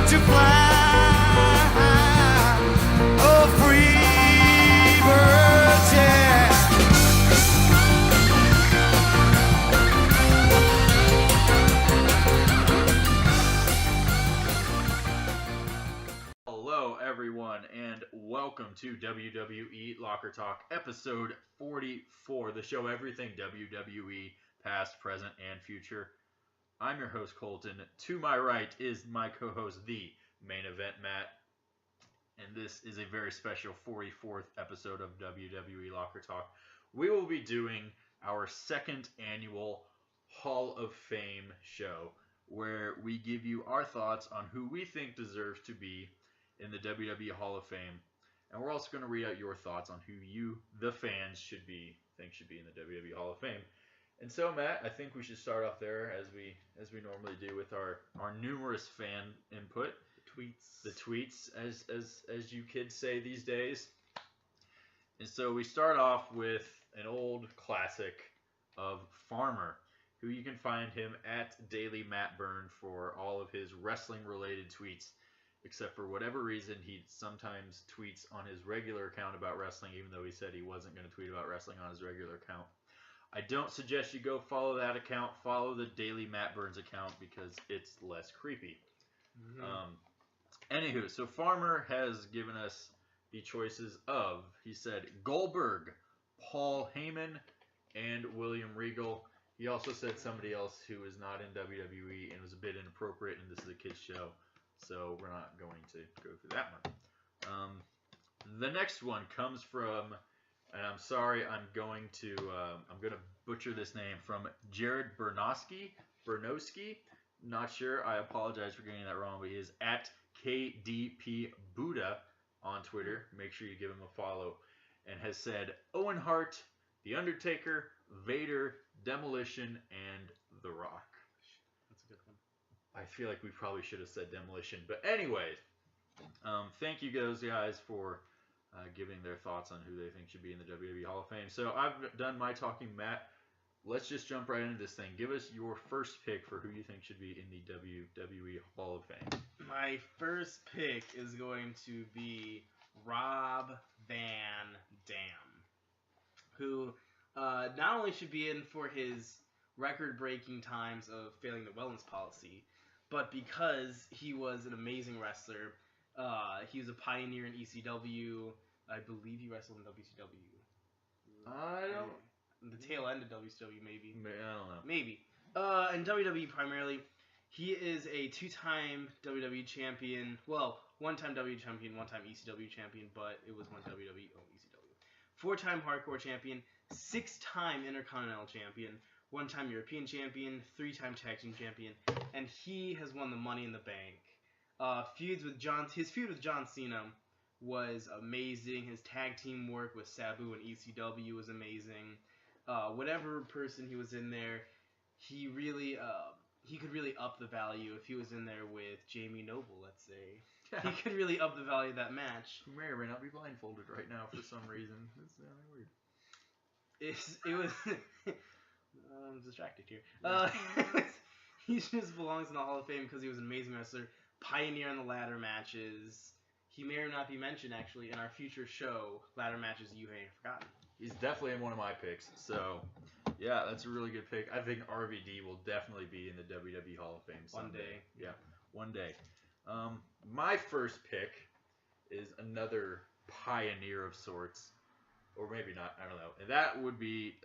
want to fly. Oh, free birds, yeah. Hello, everyone, and welcome to WWE Locker Talk, episode 44, the show everything WWE, past, present, and future. I'm your host, Colton. To my right is my co-host, the Main Event Matt, and this is a very special 44th episode of WWE Locker Talk. We will be doing our second annual Hall of Fame show, where we give you our thoughts on who we think deserves to be in the WWE Hall of Fame, and we're also going to read out your thoughts on who you, the fans, should be in the WWE Hall of Fame. And so, Matt, I think we should start off there as we normally do with our numerous fan input, the tweets, as you kids say these days. And so we start off with an old classic of Farmer, who you can find him at Daily Matt Burn for all of his wrestling related tweets. Except for whatever reason, he sometimes tweets on his regular account about wrestling, even though he said he wasn't going to tweet about wrestling on his regular account. I don't suggest you go follow that account. Follow the Daily Matt Burns account because it's less creepy. Anywho, so Farmer has given us the choices of, he said, Goldberg, Paul Heyman, and William Regal. He also said somebody else who is not in WWE and was a bit inappropriate, and this is a kid's show. So we're not going to go through that one. The next one comes from, and I'm sorry, I'm going to butcher this name, from Jared Bernosky. Not sure. I apologize for getting that wrong, but he is at KDP Buddha on Twitter. Make sure you give him a follow. And has said Owen Hart, The Undertaker, Vader, Demolition, and The Rock. That's a good one. I feel like we probably should have said Demolition. But anyways, thank you those guys for giving their thoughts on who they think should be in the WWE Hall of Fame. So I've done my talking, Matt. Let's just jump right into this thing. Give us your first pick for who you think should be in the WWE Hall of Fame. My first pick is going to be Rob Van Dam, who not only should be in for his record-breaking times of failing the wellness policy, but because he was an amazing wrestler. He was a pioneer in ECW. I believe he wrestled in WCW. The tail end of WCW, maybe. I don't know. Maybe. In WWE primarily, he is a two-time WWE champion. Well, one-time WWE champion, one-time ECW champion, but it was one WWE, ECW. Four-time hardcore champion, six-time Intercontinental champion, one-time European champion, three-time tag team champion, and he has won the Money in the Bank. His feud with John Cena was amazing. His tag team work with Sabu and ECW was amazing. Whatever person he was in there, he could really up the value. If he was in there with Jamie Noble, let's say, he could really up the value of that match. Who may or may not be blindfolded right now for some reason. It's weird. It was. I'm distracted here. He just belongs in the Hall of Fame because he was an amazing wrestler, pioneer in the ladder matches. He may or not be mentioned actually in our future show, ladder matches you may have forgotten. He's definitely in one of my picks. So, yeah, that's a really good pick. I think RVD will definitely be in the WWE Hall of Fame someday. One day. Yeah, one day. My first pick is another pioneer of sorts. Or maybe not, I don't know. And that would be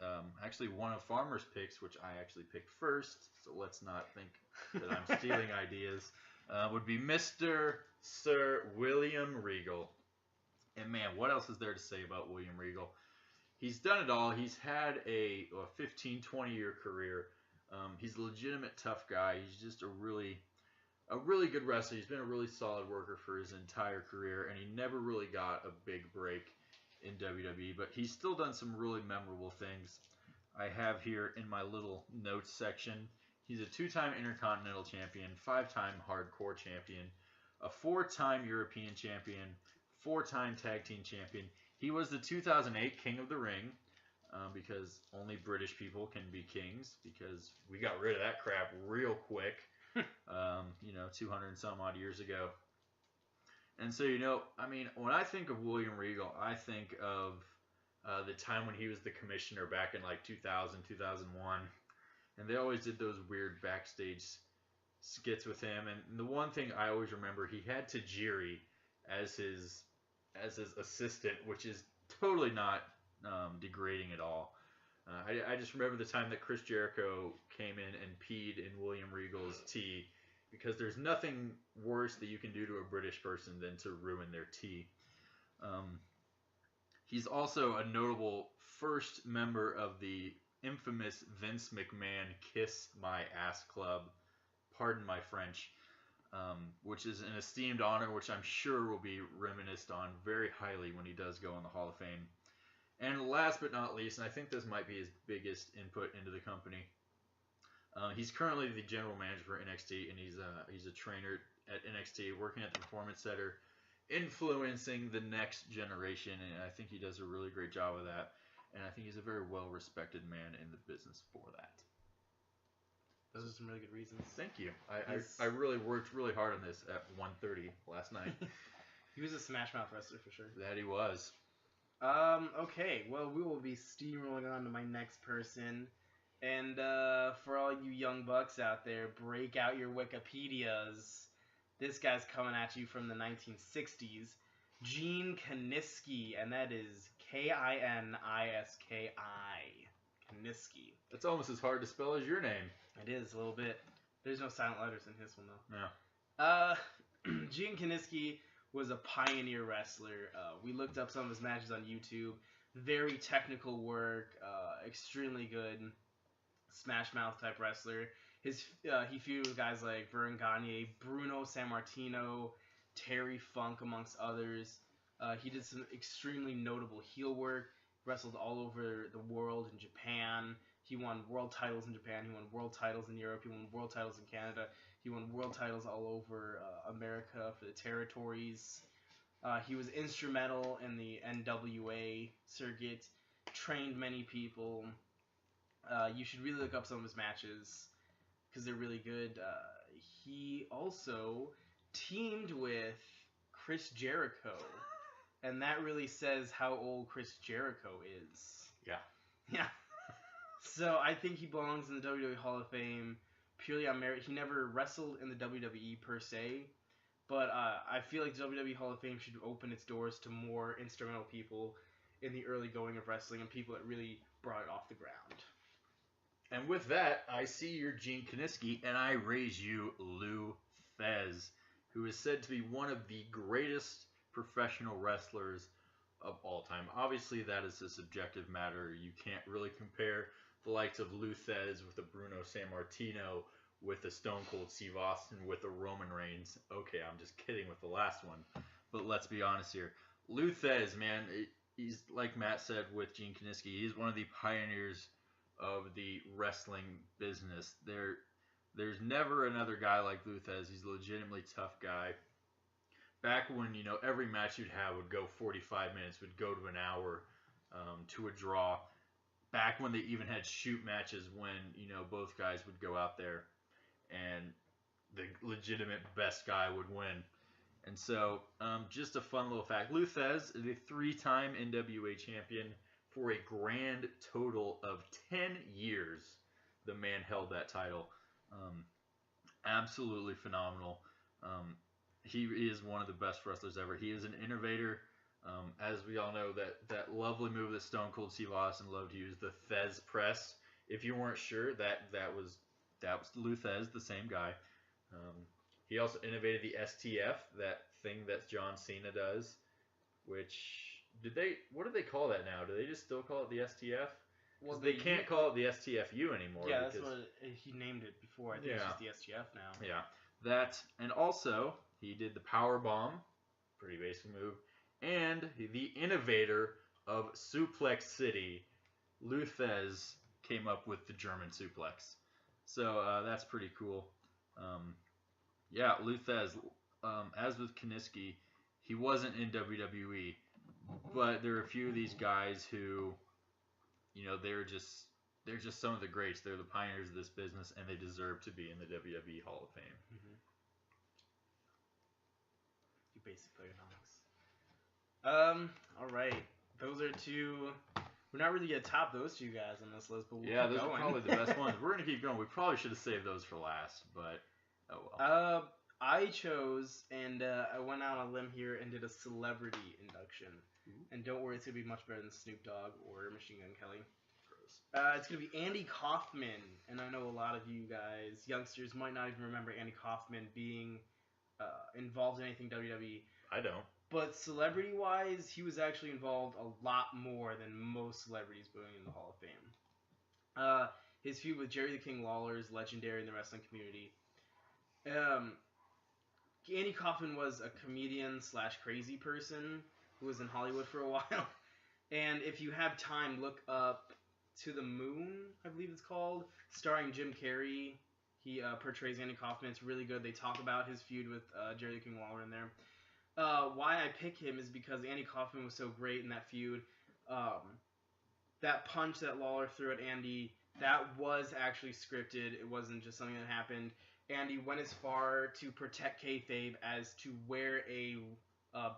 actually one of Farmer's picks, which I actually picked first. So let's not think that I'm stealing ideas. Would be Mr. Sir William Regal. And man, what else is there to say about William Regal? He's done it all. He's had a 15, 20-year career. He's a legitimate tough guy. He's just a really good wrestler. He's been a really solid worker for his entire career, and he never really got a big break in WWE, but he's still done some really memorable things. I have here in my little notes section, he's a two-time Intercontinental Champion, five-time Hardcore Champion, a four-time European Champion, four-time Tag Team Champion. He was the 2008 King of the Ring, because only British people can be kings, because we got rid of that crap real quick. 200 and some odd years ago. And so, I mean, when I think of William Regal, I think of the time when he was the commissioner back in like 2000, 2001. And they always did those weird backstage skits with him. And the one thing I always remember, he had Tajiri as his assistant, which is totally not degrading at all. I just remember the time that Chris Jericho came in and peed in William Regal's tea, because there's nothing worse that you can do to a British person than to ruin their tea. He's also a notable first member of the infamous Vince McMahon Kiss My Ass Club, pardon my French, which is an esteemed honor, which I'm sure will be reminisced on very highly when he does go in the Hall of Fame. And last but not least, and I think this might be his biggest input into the company, he's currently the general manager for NXT, and he's a trainer at NXT, working at the Performance Center, influencing the next generation, and I think he does a really great job of that. And I think he's a very well-respected man in the business for that. Those are some really good reasons. Thank you. I really worked really hard on this at 1:30 last night. He was a Smash Mouth wrestler for sure. That he was. Okay, well, we will be steamrolling on to my next person. And for all you young bucks out there, break out your Wikipedias. This guy's coming at you from the 1960s. Gene Kiniski, and that is Kiniski. Kiniski. That's almost as hard to spell as your name. It is, a little bit. There's no silent letters in his one, though. Yeah. Gene Kiniski was a pioneer wrestler. We looked up some of his matches on YouTube. Very technical work, extremely good Smash Mouth type wrestler. He feuded with guys like Vern Gagne, Bruno Sammartino, Terry Funk, amongst others. He did some extremely notable heel work, wrestled all over the world in Japan. He won world titles in Japan. He won world titles in Europe. He won world titles in Canada. He won world titles all over America for the territories. He was instrumental in the NWA circuit, trained many people. You should really look up some of his matches because they're really good. He also teamed with Chris Jericho, and that really says how old Chris Jericho is. Yeah. Yeah. So I think he belongs in the WWE Hall of Fame purely on merit. He never wrestled in the WWE per se, but I feel like the WWE Hall of Fame should open its doors to more instrumental people in the early going of wrestling and people that really brought it off the ground. And with that, I see your Gene Kiniski, and I raise you Lou Thesz, who is said to be one of the greatest professional wrestlers of all time. Obviously, that is a subjective matter. You can't really compare the likes of Lou Thesz with a Bruno Sammartino, with a Stone Cold Steve Austin, with a Roman Reigns. Okay, I'm just kidding with the last one. But let's be honest here. Lou Thesz, man, he's, like Matt said with Gene Kiniski, he's one of the pioneers of the wrestling business. There's never another guy like Lou Thesz. He's a legitimately tough guy. Back when, every match you'd have would go 45 minutes, would go to an hour to a draw. Back when they even had shoot matches when, both guys would go out there and the legitimate best guy would win. And so, just a fun little fact. Lou Thesz is a 3-time NWA champion for a grand total of 10 years. The man held that title. Absolutely phenomenal. He is one of the best wrestlers ever. He is an innovator. As we all know, that lovely move that Stone Cold Steve Austin loved to use, the Thesz press. If you weren't sure, that was Lou Thesz, the same guy. He also innovated the STF, that thing that John Cena does. Which what do they call that now? Do they just still call it the STF? Well, they can't call it the STFU anymore. Yeah, that's what he named it before. I think it's just the STF now. Yeah, that, and also he did the power bomb, pretty basic move, and the innovator of Suplex City, Lou Thesz, came up with the German suplex. So that's pretty cool. Lou Thesz, as with Kiniski, he wasn't in WWE, but there are a few of these guys who, they're just they're just some of the greats. They're the pioneers of this business, and they deserve to be in the WWE Hall of Fame. Mm-hmm. You basic ergonomics. All right. Those are two. We're not really gonna top those two guys on this list, but we'll keep those going. are probably the best ones. We're gonna keep going. We probably should have saved those for last, but oh well. I chose, and I went out on a limb here and did a celebrity induction. Ooh. And don't worry, it's gonna be much better than Snoop Dogg or Machine Gun Kelly. Gross. It's gonna be Andy Kaufman, and I know a lot of you guys, youngsters, might not even remember Andy Kaufman being involved in anything WWE. I don't. But celebrity-wise, he was actually involved a lot more than most celebrities going in the Hall of Fame. His feud with Jerry the King Lawler is legendary in the wrestling community. Andy Kaufman was a comedian / crazy person who was in Hollywood for a while. And if you have time, look up To the Moon, I believe it's called, starring Jim Carrey. He portrays Andy Kaufman. It's really good. They talk about his feud with Jerry the King Lawler in there. Why I pick him is because Andy Kaufman was so great in that feud. That punch that Lawler threw at Andy, that was actually scripted. It wasn't just something that happened. Andy went as far to protect kayfabe as to wear a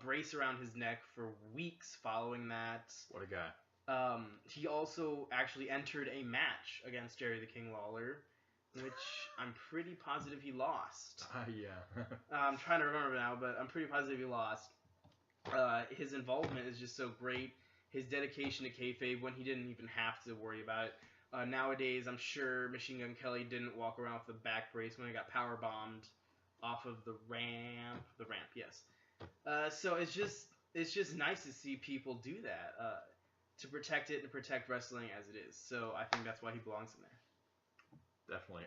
brace around his neck for weeks following that. What a guy. He also actually entered a match against Jerry the King Lawler, which I'm pretty positive he lost. Yeah. I'm trying to remember now, but I'm pretty positive he lost. His involvement is just so great. His dedication to kayfabe when he didn't even have to worry about it. Nowadays, I'm sure Machine Gun Kelly didn't walk around with a back brace when he got power bombed off of the ramp. The ramp, yes. So it's just nice to see people do that to protect it and to protect wrestling as it is. So I think that's why he belongs in there. Definitely.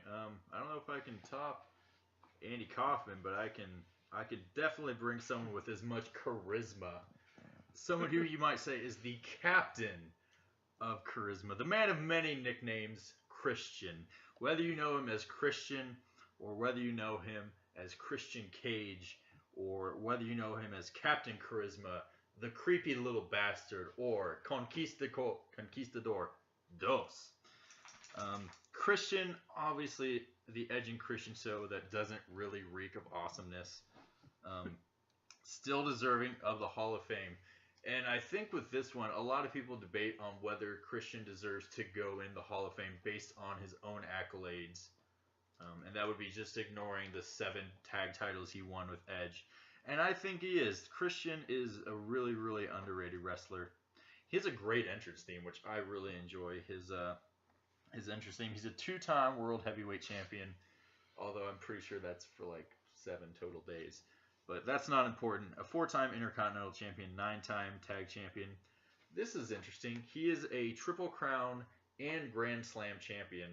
I don't know if I can top Andy Kaufman, but I could definitely bring someone with as much charisma. Someone who you might say is the captain of charisma, the man of many nicknames, Christian. Whether you know him as Christian, or whether you know him as Christian Cage, or whether you know him as Captain Charisma, the creepy little bastard, or Conquistador Dos. Christian, obviously the Edge and Christian show that doesn't really reek of awesomeness. Still deserving of the Hall of Fame. And I think with this one, a lot of people debate on whether Christian deserves to go in the Hall of Fame based on his own accolades. And that would be just ignoring the 7 tag titles he won with Edge. And I think he is. Christian is a really, really underrated wrestler. He has a great entrance theme, which I really enjoy. His entrance theme. He's a 2-time World Heavyweight Champion, although I'm pretty sure that's for like 7 total days. But that's not important. A 4-time Intercontinental Champion, 9-time Tag Champion. This is interesting. He is a Triple Crown and Grand Slam Champion.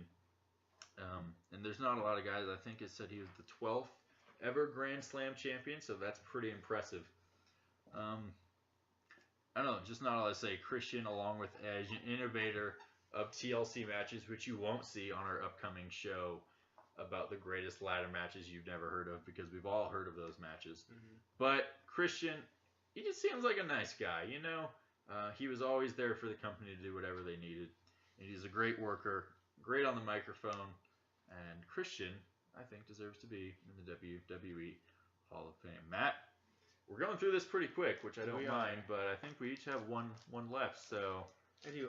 And there's not a lot of guys. I think it said he was the 12th ever Grand Slam Champion, so that's pretty impressive. I don't know, just not all to say. Christian, along with Edge, an innovator of TLC matches, which you won't see on our upcoming show about the greatest ladder matches you've never heard of, because we've all heard of those matches. Mm-hmm. But Christian, he just seems like a nice guy, you know? He was always there for the company to do whatever they needed. And he's a great worker, great on the microphone, and Christian, I think, deserves to be in the WWE Hall of Fame. Matt, we're going through this pretty quick, which I don't mind, but I think we each have one left, so I do.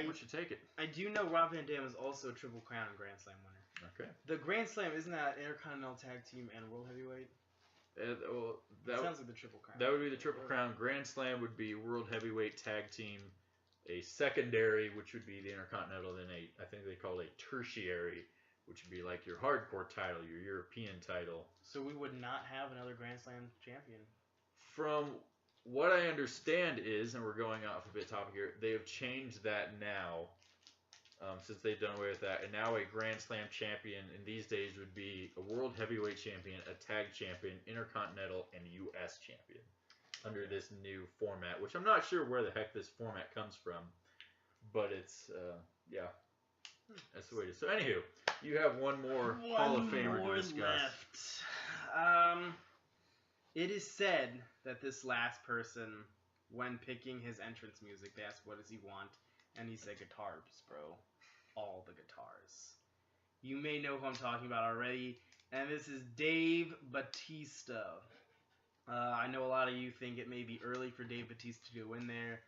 we should take it. I do know Rob Van Dam is also a Triple Crown and Grand Slam winner. Okay. The Grand Slam, isn't that Intercontinental Tag Team and World Heavyweight? That sounds like the Triple Crown. That would be the Triple Crown. Grand Slam would be World Heavyweight Tag Team. A secondary, which would be the Intercontinental, then I think they call it a tertiary, which would be like your hardcore title, your European title. So we would not have another Grand Slam champion. From what I understand is, and we're going off a bit topic here, they have changed that now, since they've done away with that. And now a Grand Slam champion in these days would be a World Heavyweight Champion, a Tag Champion, Intercontinental, and U.S. Champion under this new format, which I'm not sure where the heck this format comes from, but it's, yeah, that's the way it is. So, anywho, you have one more Hall of Famer to discuss. Left. It is said that this last person, when picking his entrance music, they asked, what does he want? And he said, guitars, bro. all the guitars. You may know who I'm talking about already, and this is Dave Batista. I know a lot of you think it may be early for Dave Batista to go in there.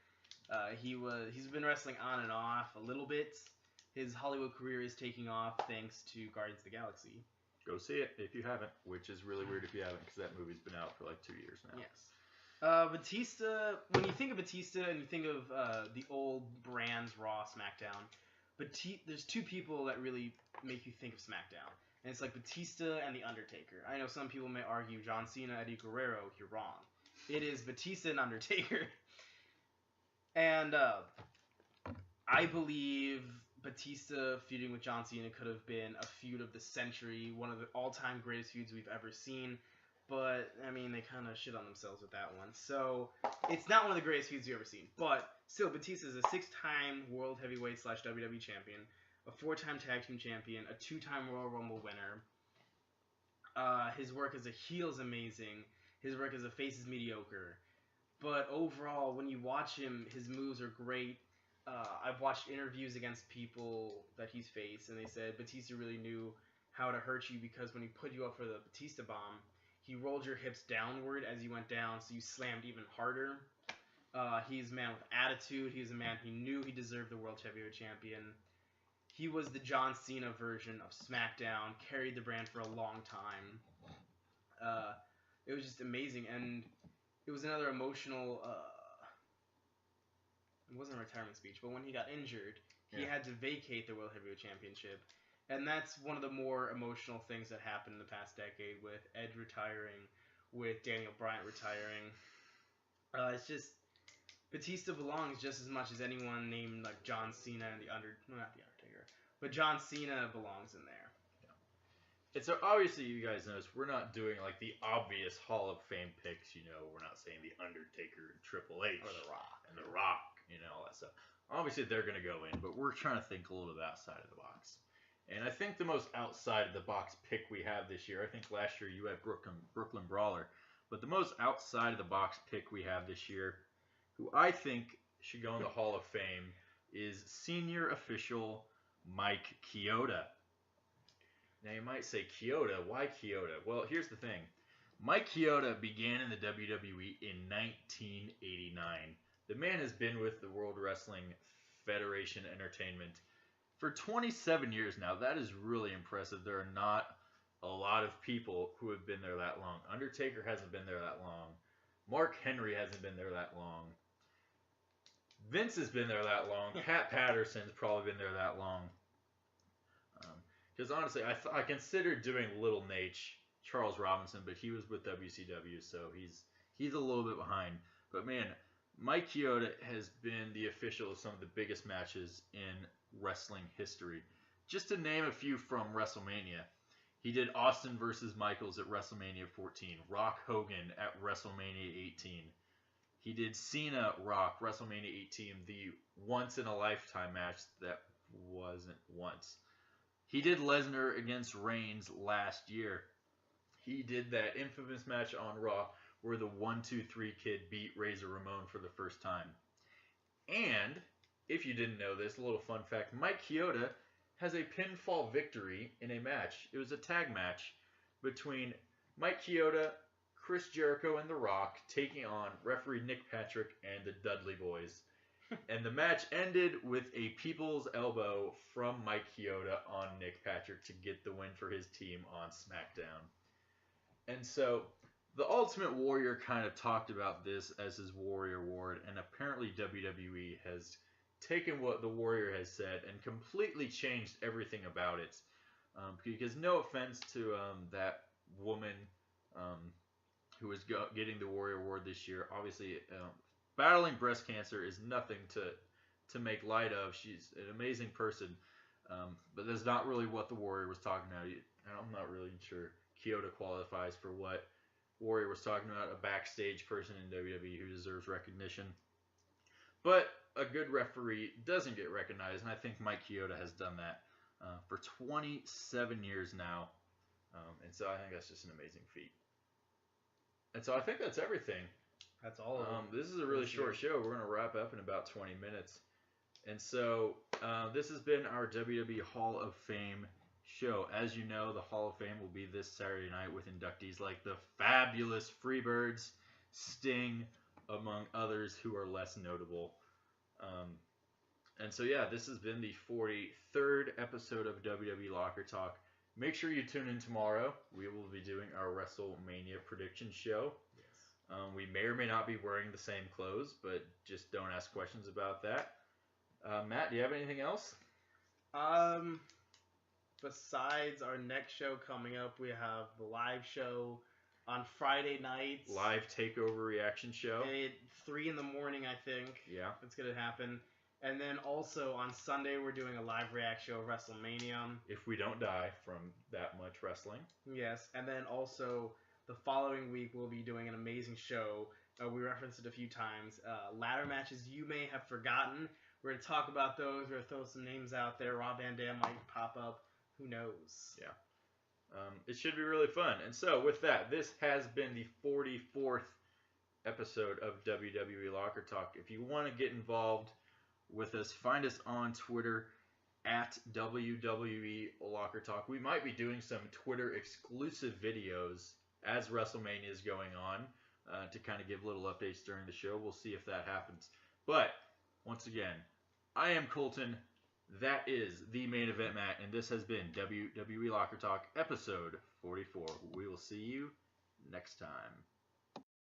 He's been wrestling on and off a little bit. His Hollywood career is taking off thanks to Guardians of the Galaxy. Go see it if you haven't, which is really weird if you haven't, because that movie's been out for like 2 years now. Yes. Batista, when you think of Batista and you think of the old brands, Raw, SmackDown, there's two people that really make you think of SmackDown. And it's like Batista and The Undertaker. I know some people may argue John Cena, Eddie Guerrero. You're wrong. It is Batista and Undertaker. And I believe Batista feuding with John Cena could have been a feud of the century, one of the all-time greatest feuds we've ever seen. But, I mean, they kind of shit on themselves with that one. So, it's not one of the greatest feuds you've ever seen. But, still, Batista is a 6-time World Heavyweight / WWE Champion, a 4-time Tag Team Champion, a 2-time Royal Rumble winner. His work as a heel is amazing. His work as a face is mediocre. But, overall, when you watch him, his moves are great. I've watched interviews against people that he's faced, and they said Batista really knew how to hurt you because when he put you up for the Batista bomb, he rolled your hips downward as you went down, so you slammed even harder. He's a man with attitude. He's a man who knew he deserved the World Heavyweight Champion. He was the John Cena version of SmackDown, carried the brand for a long time. It was just amazing, and it was another emotional... it wasn't a retirement speech, but when he got injured, he had to vacate the World Heavyweight Championship. And that's one of the more emotional things that happened in the past decade with Edge retiring, with Daniel Bryan retiring. It's just, Batista belongs just as much as anyone named like John Cena and not the Undertaker, but John Cena belongs in there. And so obviously you guys notice we're not doing like the obvious Hall of Fame picks, we're not saying the Undertaker and Triple H. Or The Rock. And The Rock, all that stuff. Obviously they're going to go in, but we're trying to think a little bit outside of the box. And I think the most outside of the box pick we have this year, I think last year you had Brooklyn Brawler, but the most outside of the box pick we have this year, who I think should go in the Hall of Fame, is senior official Mike Chioda. Now you might say, Chioda, why Chioda? Well, here's the thing. Mike Chioda began in the WWE in 1989. The man has been with the World Wrestling Federation Entertainment for 27 years now. That is really impressive. There are not a lot of people who have been there that long. Undertaker hasn't been there that long. Mark Henry hasn't been there that long. Vince has been there that long. Pat Patterson's probably been there that long. Because honestly, I considered doing Little Nate, Charles Robinson, but he was with WCW, so he's a little bit behind. But man, Mike Chioda has been the official of some of the biggest matches in wrestling history. Just to name a few from WrestleMania, he did Austin versus Michaels at WrestleMania 14, Rock Hogan at WrestleMania 18. He did Cena Rock WrestleMania 18, the once-in-a-lifetime match that wasn't once. He did Lesnar against Reigns last year. He did that infamous match on Raw where the 1-2-3 Kid beat Razor Ramon for the first time. And, if you didn't know this, a little fun fact, Mike Chioda has a pinfall victory in a match. It was a tag match between Mike Chioda, Chris Jericho, and The Rock taking on referee Nick Patrick and the Dudley Boys. And the match ended with a people's elbow from Mike Chioda on Nick Patrick to get the win for his team on SmackDown. And so the Ultimate Warrior kind of talked about this as his Warrior Award, and apparently WWE has taken what the Warrior has said and completely changed everything about it. Because no offense to that woman who is getting the Warrior Award this year, obviously battling breast cancer is nothing to make light of. She's an amazing person, but that's not really what the Warrior was talking about. I'm not really sure Chioda qualifies for what Warrior was talking about, a backstage person in WWE who deserves recognition. But a good referee doesn't get recognized, and I think Mike Chioda has done that for 27 years now. And so I think that's just an amazing feat. And so I think that's everything. That's all of them. This is a really short show. We're going to wrap up in about 20 minutes. And so this has been our WWE Hall of Fame show. As you know, the Hall of Fame will be this Saturday night with inductees like the fabulous Freebirds, Sting, among others who are less notable. And so, yeah, this has been the 43rd episode of WWE Locker Talk. Make sure you tune in tomorrow. We will be doing our WrestleMania prediction show. Yes. We may or may not be wearing the same clothes, but just don't ask questions about that. Matt, do you have anything else? Besides our next show coming up, we have the live show on Friday nights. Live takeover reaction show. At 3 in the morning, I think. Yeah. It's going to happen. And then also on Sunday, we're doing a live react show of WrestleMania. If we don't die from that much wrestling. Yes. And then also the following week, we'll be doing an amazing show. We referenced it a few times. Ladder matches you may have forgotten. We're going to talk about those. We're going to throw some names out there. Rob Van Dam might pop up. Who knows? Yeah. It should be really fun. And so, with that, this has been the 44th episode of WWE Locker Talk. If you want to get involved with us, find us on Twitter at WWE Locker Talk. We might be doing some Twitter exclusive videos as WrestleMania is going on to kind of give little updates during the show. We'll see if that happens. But, once again, I am Colton. That is the main event, Matt, and this has been WWE Locker Talk, episode 44. We will see you next time.